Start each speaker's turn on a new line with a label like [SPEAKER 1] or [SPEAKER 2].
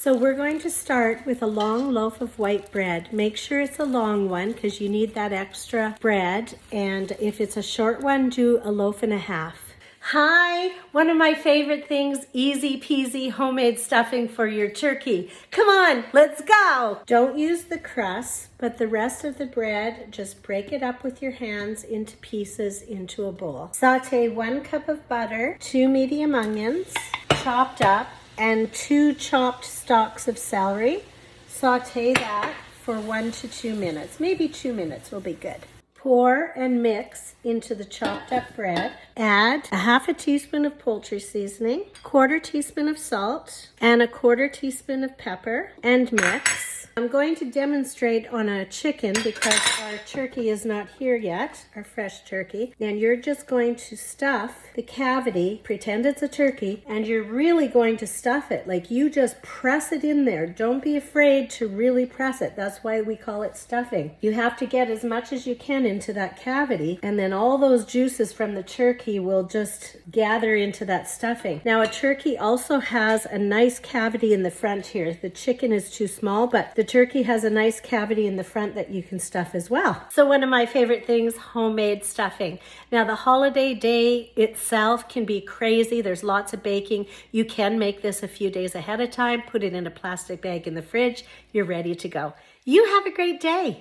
[SPEAKER 1] So we're going to start with a long loaf of white bread. Make sure it's a long one because you need that extra bread. And if it's a short one, do a loaf and a half. Hi, one of my favorite things, easy peasy homemade stuffing for your turkey. Come on, let's go. Don't use the crust, but the rest of the bread, just break it up with your hands into pieces into a bowl. Saute 1 cup of butter, 2 medium onions, chopped up, and 2 chopped stalks of celery. Saute that for 1 to 2 minutes. Maybe 2 minutes will be good. Pour and mix into the chopped up bread. Add a half a teaspoon of poultry seasoning, 1/4 teaspoon of salt, and a 1/4 teaspoon of pepper, and mix. I'm going to demonstrate on a chicken because our turkey is not here yet, our fresh turkey. And you're just going to stuff the cavity, pretend it's a turkey, and you're really going to stuff it. Like you just press it in there. Don't be afraid to really press it. That's why we call it stuffing. You have to get as much as you can into that cavity, and then all those juices from the turkey will just gather into that stuffing. Now a turkey also has a nice cavity in the front here. The chicken is too small, but the turkey has a nice cavity in the front that you can stuff as well. So one of my favorite things, homemade stuffing. Now the holiday day itself can be crazy. There's lots of baking. You can make this a few days ahead of time, put it in a plastic bag in the fridge. You're ready to go. You have a great day.